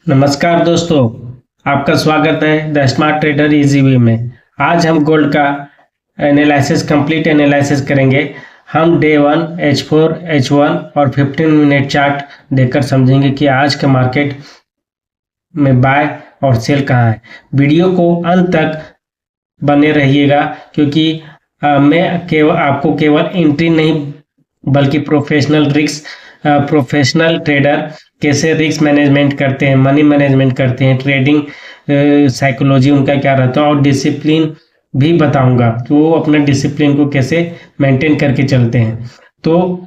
नमस्कार दोस्तों, आपका स्वागत है the smart trader easy way में। आज हम गोल्ड का कंप्लीट एनालिसिस करेंगे। हम डे 1 H4 H1 और 15 मिनट चार्ट देखकर समझेंगे कि आज का मार्केट में बाय और सेल कहाँ है। वीडियो को अंत तक बने रहिएगा क्योंकि मैं आपको केवल एंट्री नहीं बल्कि प्रोफेशनल ट्रेडर कैसे रिस्क मैनेजमेंट करते हैं, मनी मैनेजमेंट करते हैं, ट्रेडिंग साइकोलॉजी उनका क्या रहता है और डिसिप्लिन भी बताऊंगा कि वो अपने डिसिप्लिन को कैसे मेंटेन करके चलते हैं। तो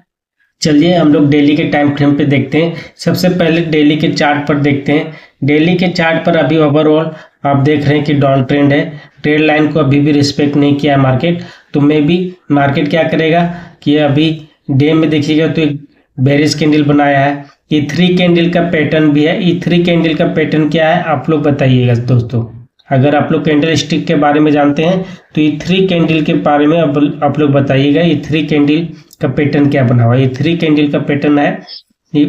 चलिए हम लोग डेली के टाइम फ्रेम पे देखते हैं। सबसे पहले डेली के चार्ट पर देखते हैं। डेली के चार्ट पर अभी ओवरऑल आप देख रहे हैं कि डाउन ट्रेंड है। ट्रेड लाइन को अभी भी रिस्पेक्ट नहीं किया है मार्केट। तो मे भी मार्केट क्या करेगा कि अभी डे में देखिएगा तो एक बेरिश कैंडल बनाया है। E3 कैंडल का पैटर्न भी है। E3 कैंडल का पैटर्न क्या है आप लोग बताइएगा दोस्तों। अगर आप लोग कैंडल स्टिक के बारे में जानते हैं तो E3 कैंडल के बारे में आप लोग बताइएगा। E3 कैंडल का पैटर्न क्या बना हुआ है। E3 कैंडल का पैटर्न है ये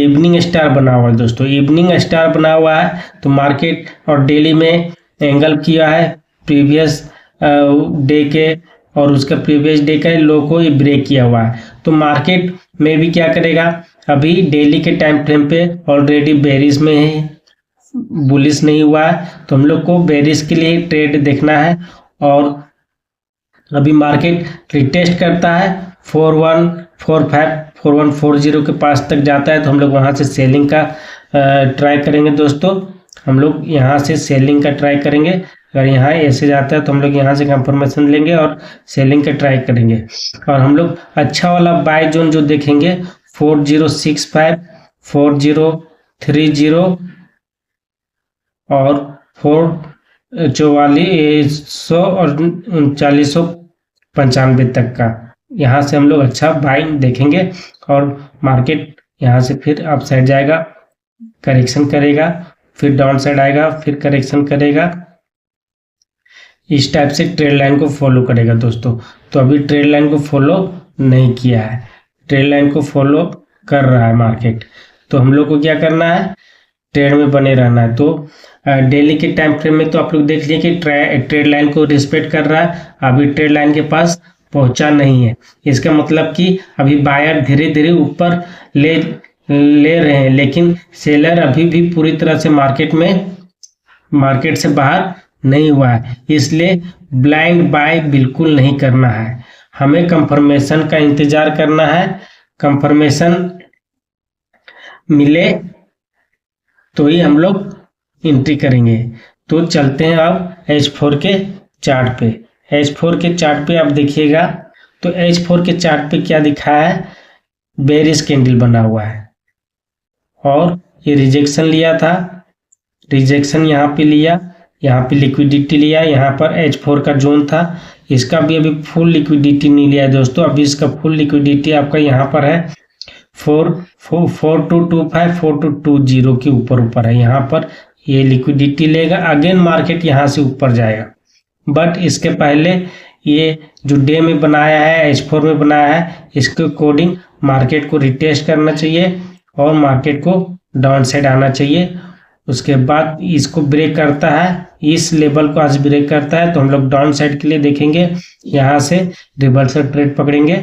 इवनिंग स्टार बना हुआ है दोस्तों। इवनिंग स्टार बना हुआ है तो मार्केट और डेली में एंगल किया है प्रीवियस डे के और उसका प्रीवियस डे का लो को ये ब्रेक किया हुआ है। तो मार्केट में भी क्या करेगा, अभी डेली के टाइम फ्रेम पे ऑलरेडी बेरिश में है, बुलिश नहीं हुआ है। तो हम लोग को बेरिश के लिए ट्रेड देखना है और अभी मार्केट रिटेस्ट करता है 4145 4140 के पास तक जाता है तो हम लोग वहां से सेलिंग का ट्राई करेंगे दोस्तों। हम लोग यहाँ से सेलिंग का ट्राई करेंगे। अगर यहाँ ऐसे जाता है तो हम लोग यहाँ से कंफर्मेशन लेंगे और सेलिंग का ट्राई करेंगे। और हम लोग अच्छा वाला बाय जोन जो देखेंगे 4065 4030 और 444 और 3995 तक का, यहाँ से हम लोग अच्छा बाय देखेंगे। और मार्केट यहाँ से फिर अप साइड जाएगा, करेक्शन करेगा, फिर डाउन साइड आएगा, फिर करेक्शन करेगा। इस टाइप से ट्रेड लाइन को फॉलो करेगा दोस्तों। तो अभी ट्रेड लाइन को फॉलो नहीं किया है, ट्रेड लाइन को फॉलो कर रहा है मार्केट। तो हम लोग को क्या करना है, ट्रेड में बने रहना है। तो डेली के टाइम फ्रेम में तो आप लोग देख लीजिए कि ट्रेड लाइन को रिस्पेक्ट कर रहा है। अभी ट्रेड लाइन के पास पहुंचा नहीं है। इसका मतलब कि अभी बायर धीरे धीरे ऊपर ले रहे हैं, लेकिन सेलर अभी भी पूरी तरह से मार्केट से बाहर नहीं हुआ है। इसलिए ब्लाइंड बाय बिल्कुल नहीं करना है, हमें कंफर्मेशन का इंतजार करना है। कंफर्मेशन मिले तो ही हम लोग एंट्री करेंगे। तो चलते हैं अब H4 के चार्ट पे। H4 के चार्ट पे आप देखिएगा तो H4 के चार्ट पे क्या दिखा है, बेरिश कैंडल बना हुआ है और ये रिजेक्शन लिया था, रिजेक्शन यहाँ पे लिया, यहाँ पे लिक्विडिटी लिया, यहाँ पर H4 का जोन था, इसका भी अभी फुल लिक्विडिटी नहीं लिया है दोस्तों। अभी इसका फुल लिक्विडिटी आपका यहाँ पर है 4225 4220 के ऊपर है। यहाँ पर ये लिक्विडिटी लेगा, अगेन मार्केट यहाँ से ऊपर जाएगा। बट इसके पहले ये जो डे में बनाया है, H4 में बनाया है, इसके अकॉर्डिंग मार्केट को रिटेस्ट करना चाहिए और मार्केट को डाउन साइड आना चाहिए। उसके बाद इसको ब्रेक करता है, इस लेवल को आज ब्रेक करता है तो हम लोग डाउन साइड के लिए देखेंगे। यहाँ से रिवर्सल ट्रेड पकड़ेंगे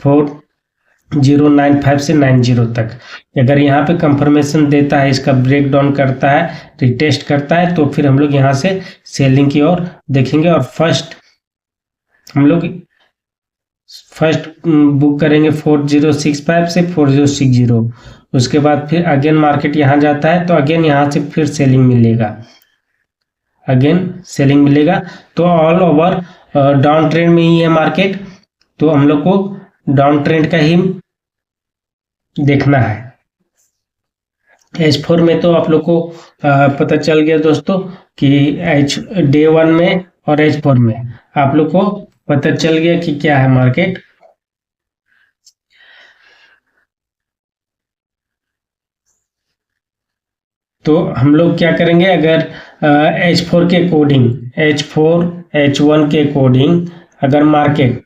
4095 से 90 तक। अगर यहाँ पे कंफर्मेशन देता है, इसका ब्रेक डाउन करता है, रिटेस्ट करता है, तो फिर हम लोग यहाँ से सेलिंग की ओर देखेंगे। और हम लोग फर्स्ट बुक करेंगे 4065 से 4060। उसके बाद फिर अगेन मार्केट यहाँ जाता है तो अगेन यहाँ से फिर सेलिंग मिलेगा। तो ऑल ओवर डाउन ट्रेंड में ही है मार्केट, तो हम लोग को डाउन ट्रेंड का ही देखना है। H4 में तो आप लोग को पता चल गया दोस्तों कि डे 1 में और H4 में आप लोग को पता चल गया कि क्या है मार्केट। तो हम लोग क्या करेंगे, अगर H4 के अकॉर्डिंग, H4 H1 के अकॉर्डिंग अगर मार्केट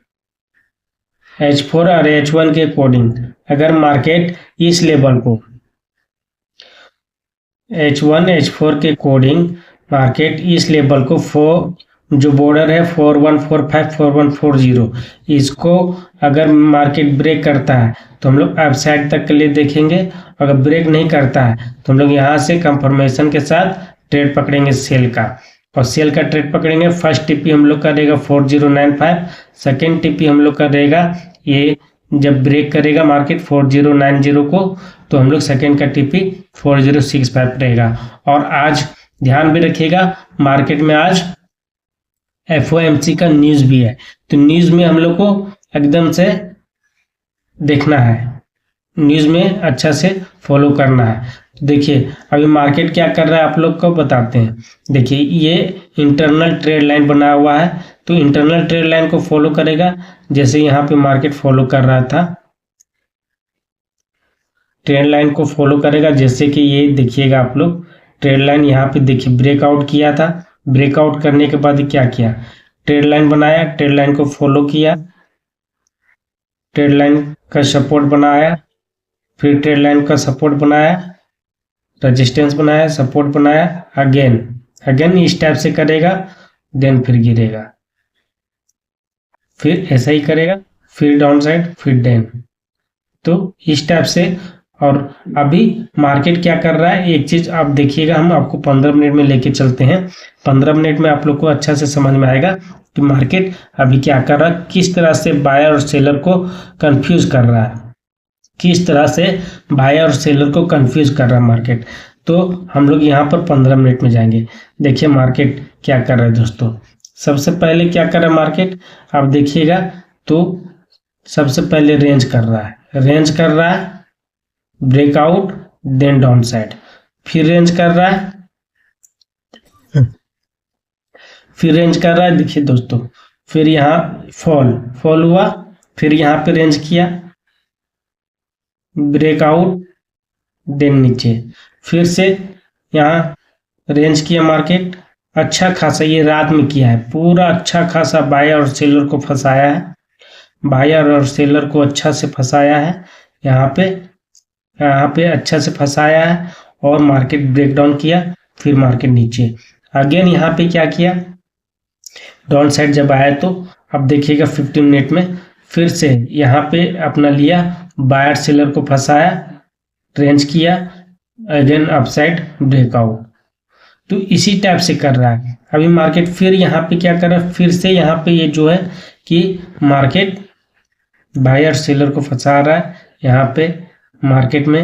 H4 और H1 के अकॉर्डिंग अगर मार्केट इस लेवल को H1 H4 के कोडिंग मार्केट इस लेवल को जो बॉर्डर है 4145 4140, इसको अगर मार्केट ब्रेक करता है तो हम लोग अप साइड तक के लिए देखेंगे। अगर ब्रेक नहीं करता है तो हम लोग यहाँ से कंफर्मेशन के साथ ट्रेड पकड़ेंगे सेल का, और सेल का ट्रेड पकड़ेंगे। फर्स्ट टीपी हम लोग का रहेगा 4095, सेकेंड टीपी हम लोग का रहेगा, ये जब ब्रेक करेगा मार्केट 4090 को तो हम लोग सेकेंड का टीपी 4065 रहेगा। और आज ध्यान भी रखिएगा, मार्केट में आज FOMC का न्यूज़ भी है, तो न्यूज़ में हम लोग को एकदम से देखना है, न्यूज़ में अच्छा से फॉलो करना है। तो देखिए अभी मार्केट क्या कर रहा है आप लोग को बताते हैं। देखिए ये इंटरनल ट्रेड लाइन बना हुआ है, तो इंटरनल ट्रेड लाइन को फॉलो करेगा, जैसे यहाँ पे मार्केट फॉलो कर रहा था, ट्रेड लाइन को फॉलो करेगा। जैसे कि ये देखिएगा आप लोग, ट्रेड लाइन यहाँ पे देखिए ब्रेकआउट किया था, ब्रेकआउट करने के बाद क्या किया, ट्रेड लाइन बनाया, ट्रेड लाइन को फॉलो किया, ट्रेड लाइन का सपोर्ट बनाया, फिर ट्रेड लाइन का सपोर्ट बनाया, रेजिस्टेंस बनाया, सपोर्ट बनाया, अगेन इस टाइप से करेगा, देन फिर गिरेगा, फिर ऐसा ही करेगा, फिर डाउन साइड, फिर देन, तो इस टाइप से। और अभी मार्केट क्या कर रहा है एक चीज आप देखिएगा, हम आपको 15 मिनट में लेके चलते हैं। 15 मिनट में आप लोग को अच्छा से समझ में आएगा कि मार्केट अभी क्या कर रहा है, किस तरह से बायर और सेलर को कंफ्यूज कर रहा है, किस तरह से बायर और सेलर को कंफ्यूज कर रहा है मार्केट। तो हम लोग यहाँ पर 15 मिनट में जाएंगे। देखिए मार्केट क्या कर रहा है दोस्तों, सबसे पहले क्या कर रहा है मार्केट, आप देखिएगा तो सबसे पहले रेंज कर रहा है, ब्रेकआउट, देन डाउन साइड, फिर रेंज कर रहा है, देखिए दोस्तों, फिर यहाँ फॉल हुआ, फिर यहाँ पे रेंज किया, ब्रेकआउट, देन नीचे, फिर से यहाँ रेंज किया मार्केट, अच्छा खासा ये रात में किया है, पूरा अच्छा खासा बायर और सेलर को फंसाया है, बायर और सेलर को अच्छा से फंसाया है, यहाँ पे अच्छा से फंसाया है, और मार्केट ब्रेकडाउन किया, फिर मार्केट नीचे, अगेन यहाँ पे क्या किया, डाउन साइड जब आया तो अब देखिएगा 15 मिनट में फिर से यहाँ पे अपना लिया, बायर सेलर को फंसाया, रेंज किया, अगेन अपसाइड ब्रेकआउट, तो इसी टाइप से कर रहा है। अभी मार्केट फिर यहाँ पे क्या कर रहा है, फिर से यहाँ पे ये जो है कि मार्केट बायर सेलर को फंसा रहा है, यहाँ पे मार्केट में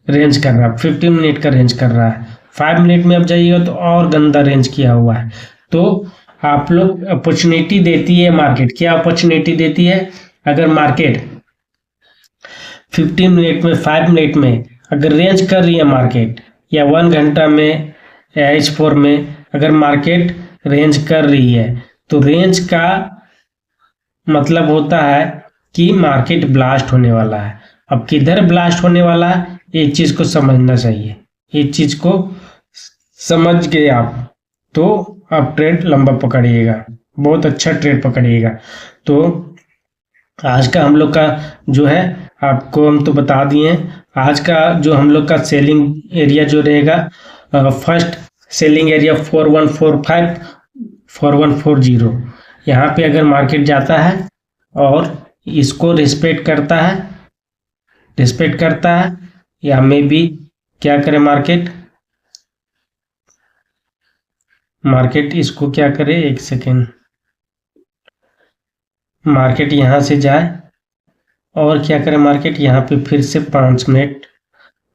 रेंज कर रहा है, 15 मिनट का रेंज कर रहा है। 5 मिनट में अब जाइएगा तो और गंदा रेंज किया हुआ है। तो आप लोग अपॉर्चुनिटी देती है मार्केट, क्या अपॉर्चुनिटी देती है, अगर मार्केट 15 मिनट में 5 मिनट में अगर रेंज कर रही है मार्केट, या 1 घंटा में या H4 में अगर मार्केट रेंज कर रही है, तो रेंज का मतलब होता है कि मार्केट ब्लास्ट होने वाला है। अब किधर ब्लास्ट होने वाला है, एक चीज को समझना चाहिए, एक चीज को समझ गए आप तो आप ट्रेड लंबा पकड़िएगा, बहुत अच्छा ट्रेड पकड़िएगा। तो आज का हम लोग का जो है आपको हम तो बता दिए, आज का जो हम लोग का सेलिंग एरिया जो रहेगा, फर्स्ट सेलिंग एरिया 4145 4140, यहाँ पे अगर मार्केट जाता है और इसको रिस्पेक्ट करता है या मे बी क्या करे मार्केट इसको क्या करे, एक सेकेंड, मार्केट यहाँ से जाए और क्या करे मार्केट यहाँ पे फिर से 5 मिनट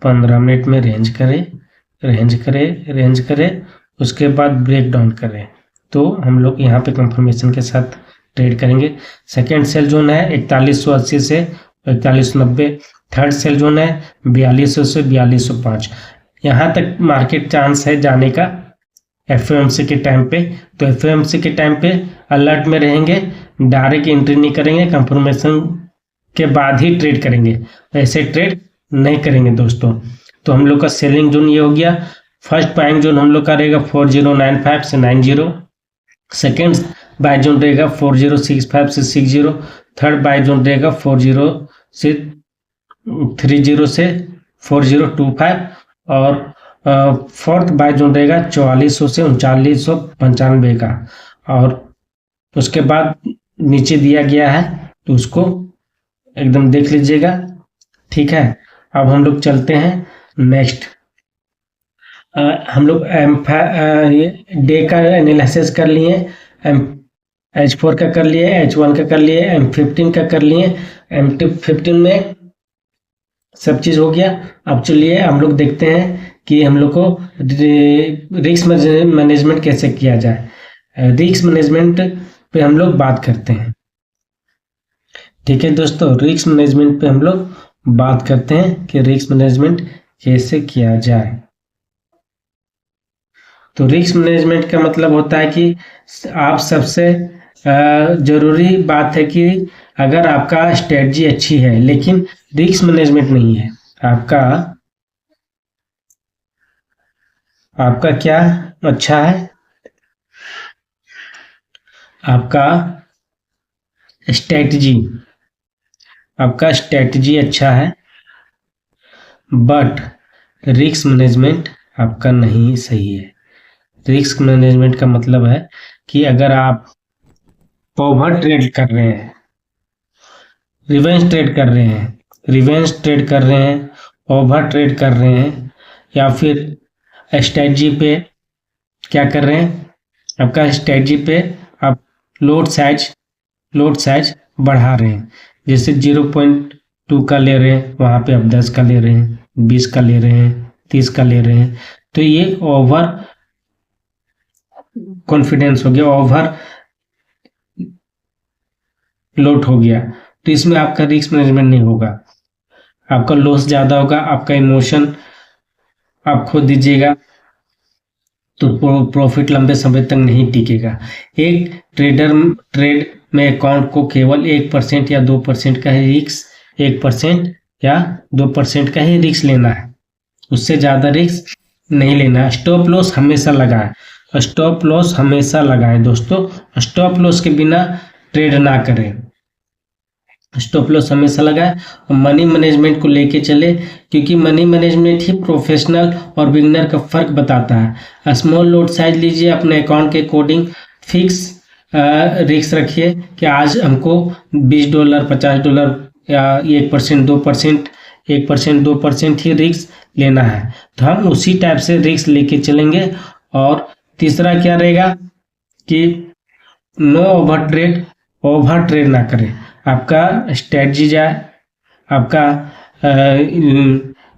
15 मिनट में रेंज करे, उसके बाद ब्रेक डाउन करे, तो हम लोग यहाँ पे कंफर्मेशन के साथ ट्रेड करेंगे। सेकेंड सेल जोन है 4180 से 4190, थर्ड सेल जोन है 4200 से 4205, यहाँ तक मार्केट चांस है जाने का FOMC के टाइम पे। तो FOMC के टाइम पे अलर्ट में रहेंगे, डायरेक्ट एंट्री नहीं करेंगे, कंफर्मेशन के बाद ही ट्रेड करेंगे, ऐसे ट्रेड नहीं करेंगे दोस्तों। तो हम लोग का सेलिंग जोन ये हो गया। फर्स्ट बाइंग जोन हम लोग का रहेगा 4095 से 90, सेकेंड बाय जोन रहेगा 4065 से 60, थर्ड बाय जोन रहेगा 40 से 30 से 4025, और फोर्थ बाय जोन रहेगा 4400 से 3995 का, और उसके बाद नीचे दिया गया है तो उसको एकदम देख लीजिएगा। ठीक है, अब हम लोग चलते हैं नेक्स्ट। हम लोग डे का एनालिसिस कर लिए, H4 का कर लिए, H1 का कर लिए, M15 का कर लिए। M15 में सब चीज़ हो गया। अब चलिए हम लोग देखते हैं कि हम लोग को रिस्क मैनेजमेंट कैसे किया जाए। रिस्क मैनेजमेंट पे हम लोग बात करते हैं। ठीक है दोस्तों, रिस्क मैनेजमेंट पे हम लोग बात करते हैं कि रिस्क मैनेजमेंट कैसे किया जाए। तो रिस्क मैनेजमेंट का मतलब होता है कि आप सबसे जरूरी बात है कि अगर आपका स्ट्रेटजी अच्छी है लेकिन रिस्क मैनेजमेंट नहीं है, आपका क्या अच्छा है, आपका स्ट्रेटजी अच्छा है बट रिस्क मैनेजमेंट आपका नहीं सही है। रिस्क मैनेजमेंट का मतलब है कि अगर आप ओवर ट्रेड कर रहे हैं, रिवेंज ट्रेड कर रहे हैं, ओवर ट्रेड कर रहे हैं, या फिर स्ट्रेटजी पे क्या कर रहे हैं, आपका स्ट्रेटजी पे आप लोड साइज बढ़ा रहे हैं। जैसे 0.2 का ले रहे हैं, वहाँ पे आप 10 का ले रहे हैं, 20 का ले रहे हैं, 30 का ले रहे हैं, तो ये ओवर कॉन्फिडेंस हो गया, ओवर लोड हो गया। तो इसमें आपका रिस्क मैनेजमेंट नहीं होगा, आपका लॉस ज़्यादा होगा, आपका इमोशन आप खो दीजिएगा, तो प्रॉफिट लंबे समय तक नहीं टिकेगा। एक ट्रेड में अकाउंट को केवल 1% या 2% का ही रिस्क, 1% या 2% का ही रिस्क लेना है, उससे ज़्यादा रिस्क नहीं लेना। स्टॉप लॉस हमेशा लगाएं दोस्तों, स्टॉप लॉस के बिना ट्रेड ना करें, स्टॉप लॉस हमेशा लगाए। और मनी मैनेजमेंट को लेके चले, क्योंकि मनी मैनेजमेंट ही प्रोफेशनल और बिगनर का फर्क बताता है। स्मॉल लॉट साइज लीजिए, अपने अकाउंट के अकॉर्डिंग फिक्स रिस्क रखिए कि आज हमको $20, $50 या 1%, 2%, 1%, 2% ही रिस्क लेना है, तो हम उसी टाइप से रिस्क लेके चलेंगे। और तीसरा क्या रहेगा कि नो ओवर ट्रेड ना करें। आपका स्ट्रेटजी जाए, आपका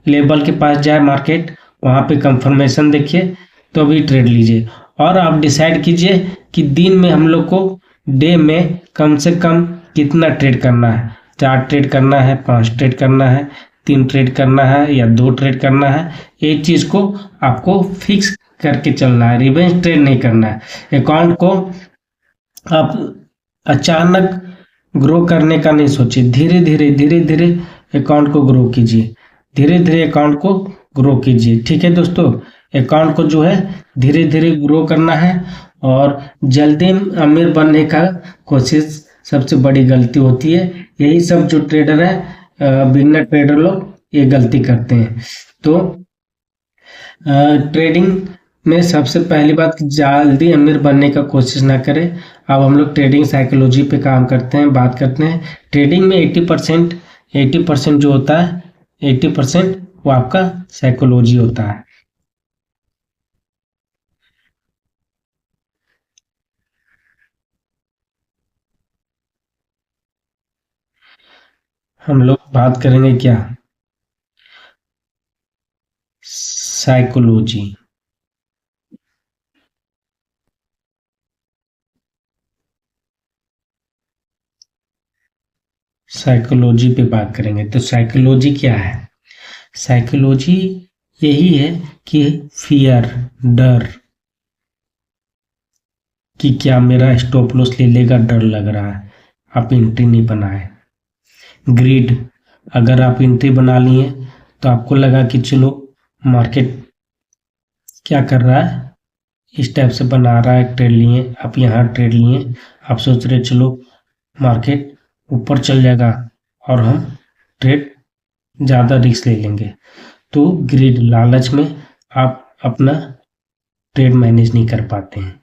लेवल के पास जाए मार्केट, वहाँ पे कंफर्मेशन देखिए तो भी ट्रेड लीजिए। और आप डिसाइड कीजिए कि दिन में हम लोग को डे में कम से कम कितना ट्रेड करना है, 4 ट्रेड करना है, 5 ट्रेड करना है, 3 ट्रेड करना है या 2 ट्रेड करना है। एक चीज़ को आपको फिक्स करके चलना है, रिवेंज ट्रेड नहीं करना है। अकाउंट को आप अचानक ग्रो करने का नहीं सोचिए, धीरे धीरे अकाउंट को ग्रो कीजिए, ठीक है दोस्तों, अकाउंट को जो है धीरे धीरे ग्रो करना है। और जल्दी अमीर बनने का कोशिश सबसे बड़ी गलती होती है, यही सब जो ट्रेडर है, बिगनर ट्रेडर लोग ये गलती करते हैं। तो ट्रेडिंग में सबसे पहली बात, जल्दी अमीर बनने का कोशिश ना करें। अब हम लोग ट्रेडिंग साइकोलॉजी पे काम करते हैं, बात करते हैं। ट्रेडिंग में 80% जो होता है, 80% वो आपका साइकोलॉजी होता है। हम लोग बात करेंगे क्या, साइकोलॉजी। साइकोलॉजी पे बात करेंगे। तो साइकोलॉजी क्या है? साइकोलॉजी यही है कि फियर, डर, कि क्या मेरा स्टॉप लॉस ले लेगा, डर लग रहा है, आप एंट्री नहीं बनाए। ग्रीड, अगर आप एंट्री बना लिए तो आपको लगा कि चलो मार्केट क्या कर रहा है, इस टाइप से बना रहा है, ट्रेड लिए, आप यहाँ ट्रेड लिए, आप सोच रहे चलो मार्केट ऊपर चल जाएगा और हम ट्रेड ज़्यादा रिस्क ले लेंगे। तो ग्रीड, लालच में आप अपना ट्रेड मैनेज नहीं कर पाते हैं,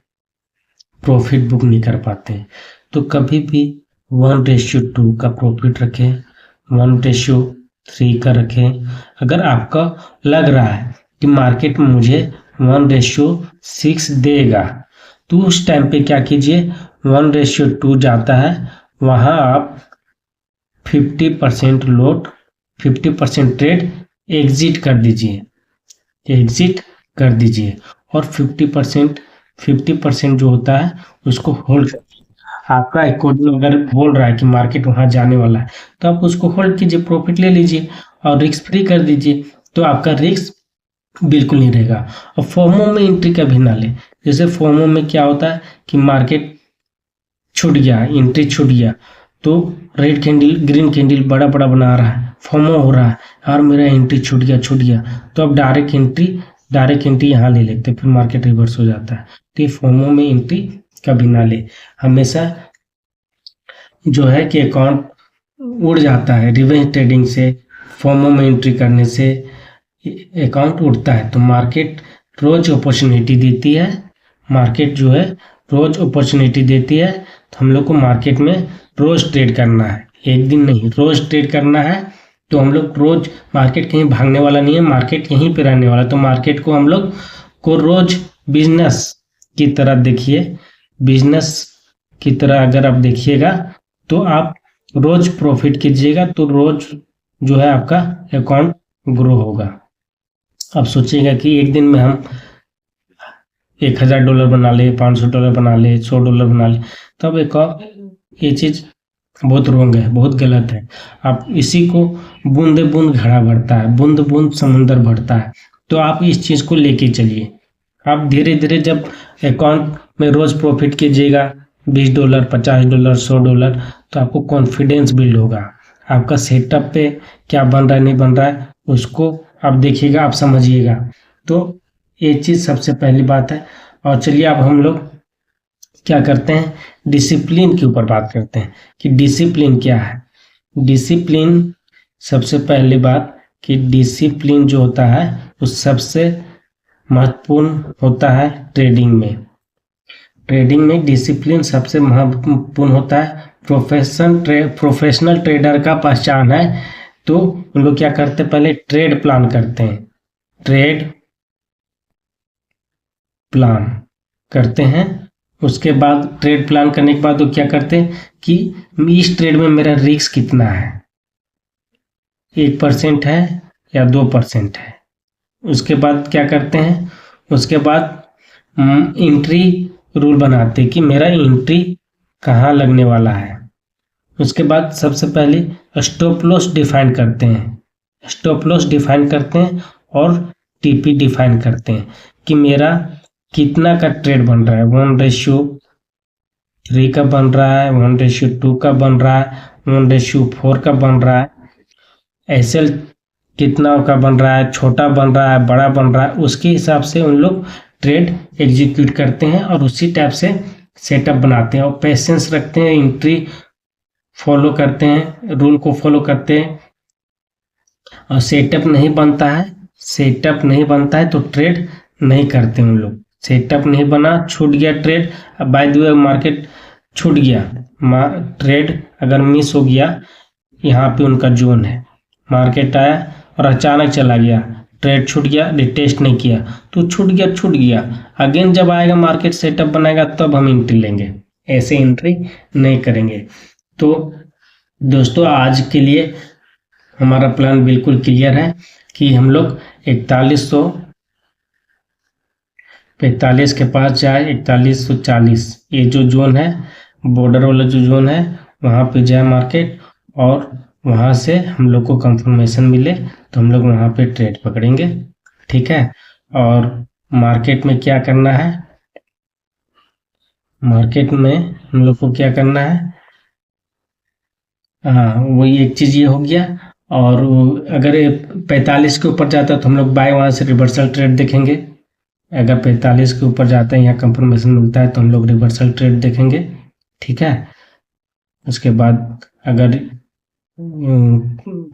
प्रॉफिट बुक नहीं कर पाते हैं। तो कभी भी 1:2 का प्रॉफिट रखें, 1:3 का रखें। अगर आपका लग रहा है कि मार्केट में मुझे 1:6 देगा, तो उस टाइम पे क्या कीजिए, 1:2 जाता है, वहाँ आप 50% लोट, 50% ट्रेड एग्जिट कर दीजिए, और 50% जो होता है उसको होल्ड। आपका अकॉर्डिंग अगर बोल रहा है कि मार्केट वहां जाने वाला है, तो आप उसको होल्ड कीजिए, प्रॉफिट ले लीजिए और रिस्क फ्री कर दीजिए, तो आपका रिस्क बिल्कुल नहीं रहेगा। और फोमो में एंट्री कभी ना ले। जैसे फोमो में क्या होता है कि मार्केट छूट गया, एंट्री छूट गया, तो रेड कैंडल ग्रीन कैंडल बड़ा बड़ा बना रहा है, फोमो हो रहा है, और मेरा एंट्री छूट गया, तो अब डायरेक्ट एंट्री यहाँ ले लेते, फिर मार्केट रिवर्स हो जाता है। तो ये फोमो में एंट्री कभी ना ले। हमेशा जो है कि अकाउंट उड़ जाता है रिवेंज ट्रेडिंग से, फोमो में एंट्री करने से अकाउंट उड़ता है। तो मार्केट रोज अपॉर्चुनिटी देती है, मार्केट जो है रोज अपॉर्चुनिटी देती है। तो हम लोग को मार्केट में रोज ट्रेड करना है, एक दिन नहीं, रोज ट्रेड करना है। तो हम लोग रोज, मार्केट कहीं भागने वाला नहीं है, मार्केट यहीं पे रहने वाला। तो मार्केट को हम लोग को रोज बिजनेस की तरह देखिए, बिजनेस की तरह अगर आप देखिएगा तो आप रोज प्रॉफिट कीजिएगा, तो रोज जो है आपका अकाउंट ग्रो होगा। आप सोचिएगा कि एक दिन में हम $1000 बना ले, $500 बना ले, $100 बना ले, तब ये चीज बहुत रॉन्ग है, बहुत गलत है। आप इसी को बूंदे बूंद घड़ा भरता है, बूंद बूंद समुंदर भरता है। तो आप इस चीज को लेके चलिए। आप धीरे धीरे जब अकाउंट में रोज प्रॉफिट कीजिएगा, $20, $50, $100, तो आपको कॉन्फिडेंस बिल्ड होगा। आपका सेटअप पे क्या बन रहा है नहीं बन रहा है उसको आप देखिएगा, आप समझिएगा। तो ये चीज सबसे पहली बात है। और चलिए अब हम लोग क्या करते हैं, डिसिप्लिन के ऊपर बात करते हैं कि डिसिप्लिन क्या है। डिसिप्लिन, सबसे पहली बात कि डिसिप्लिन जो होता है वो सबसे महत्वपूर्ण होता है ट्रेडिंग में। ट्रेडिंग में डिसिप्लिन सबसे महत्वपूर्ण होता है। प्रोफेशनल ट्रेडर का पहचान है। तो उन लोग क्या करते हैं, पहले ट्रेड प्लान करते हैं, ट्रेड प्लान करते हैं। उसके बाद ट्रेड प्लान करने के बाद वो क्या करते हैं कि इस ट्रेड में मेरा रिस्क कितना है, 1% है या 2% है। उसके बाद क्या करते हैं, उसके बाद एंट्री रूल बनाते हैं कि मेरा एंट्री कहाँ लगने वाला है। उसके बाद सबसे पहले स्टॉप लॉस डिफाइन करते हैं, और टीपी डिफाइन करते हैं कि मेरा कितना का ट्रेड बन रहा है, 1:3 का बन रहा है, 1:2 का बन रहा है, 1:4 का बन रहा है, एसएल कितना का बन रहा है, छोटा बन रहा है, बड़ा बन रहा है। उसके हिसाब से उन लोग ट्रेड एग्जीक्यूट करते हैं और उसी टाइप से सेटअप बनाते हैं और पेशेंस रखते हैं, एंट्री फॉलो करते हैं, रूल को फॉलो करते हैं। और सेटअप नहीं बनता है तो ट्रेड नहीं करते उन लोग। सेटअप नहीं बना, छूट गया ट्रेड, अब बाय द वे मार्केट छूट गया, ट्रेड अगर मिस हो गया, यहाँ पे उनका जोन है, मार्केट आया और अचानक चला गया, ट्रेड छूट गया, रिटेस्ट नहीं किया, तो छूट गया। अगेन जब आएगा मार्केट सेटअप बनाएगा तब हम एंट्री लेंगे, ऐसे एंट्री नहीं करेंगे। तो दोस्तों आज के लिए हमारा प्लान बिल्कुल क्लियर है कि हम लोग 4145 के पास जाए, 4140 ये जो जोन है, बॉर्डर वाला जो जोन है, वहाँ पे जाए मार्केट, और वहाँ से हम लोग को कंफर्मेशन मिले तो हम लोग वहाँ पे ट्रेड पकड़ेंगे। ठीक है। और मार्केट में क्या करना है, मार्केट में हम लोग को क्या करना है, हाँ वही एक चीज़ ये हो गया। और अगर 45 के ऊपर जाता है तो हम लोग बाय, वहाँ से रिवर्सल ट्रेड देखेंगे। अगर 45 के ऊपर जाता है, यहाँ कंफर्मेशन मिलता है तो हम लोग रिवर्सल ट्रेड देखेंगे। ठीक है। उसके बाद अगर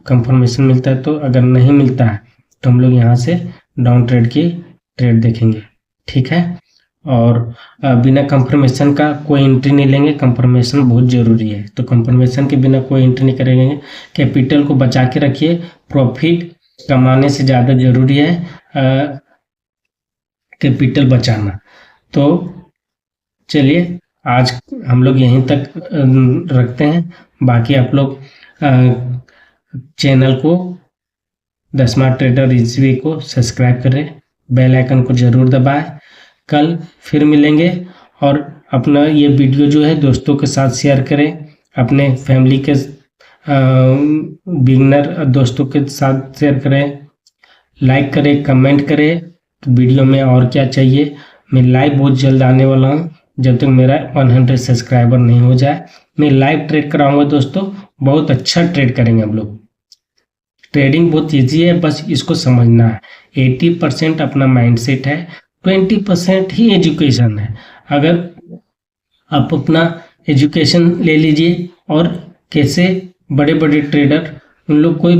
कंफर्मेशन मिलता है तो, अगर नहीं मिलता है तो हम लोग यहाँ से डाउन ट्रेड की ट्रेड देखेंगे, ठीक है। और बिना कंफर्मेशन का कोई एंट्री नहीं लेंगे, कंफर्मेशन बहुत ज़रूरी है। तो कंफर्मेशन के बिना कोई एंट्री नहीं करेंगे। कैपिटल को बचा के रखिए, प्रॉफिट कमाने से ज़्यादा ज़रूरी है कैपिटल बचाना। तो चलिए आज हम लोग यहीं तक रखते हैं। बाकी आप लोग चैनल को द स्मार्ट ट्रेडर इजी को सब्सक्राइब करें, बेल आइकन को ज़रूर दबाएं। कल फिर मिलेंगे और अपना ये वीडियो जो है दोस्तों के साथ शेयर करें, अपने फैमिली के बिगनर दोस्तों के साथ शेयर करें, लाइक करें, कमेंट करें वीडियो में और क्या चाहिए। मैं लाइव बहुत जल्द आने वाला हूँ, जब तक मेरा 100 सब्सक्राइबर नहीं हो जाए। मैं लाइव ट्रेड कराऊंगा दोस्तों, बहुत अच्छा ट्रेड करेंगे हम लोग। ट्रेडिंग बहुत ईजी है, बस इसको समझना है। 80% अपना माइंडसेट है, 20% ही एजुकेशन है। अगर आप अपना एजुकेशन ले लीजिए, और कैसे बड़े बड़े ट्रेडर, उन लोग कोई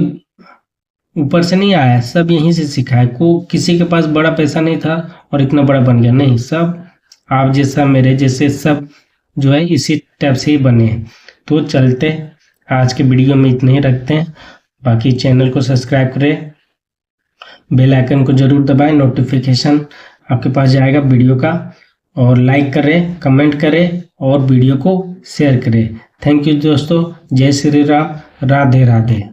ऊपर से नहीं आया, सब यहीं से सीखा है। किसी के पास बड़ा पैसा नहीं था और इतना बड़ा बन गया, नहीं, सब आप जैसा मेरे जैसे सब जो है इसी टाइप से ही बने हैं। तो चलते आज के वीडियो में इतने ही रखते हैं। बाकी चैनल को सब्सक्राइब करें, बेल आइकन को जरूर दबाएं, नोटिफिकेशन आपके पास जाएगा वीडियो का। और लाइक करें, कमेंट करें और वीडियो को शेयर करें। थैंक यू दोस्तों, जय श्री राम, राधे राधे।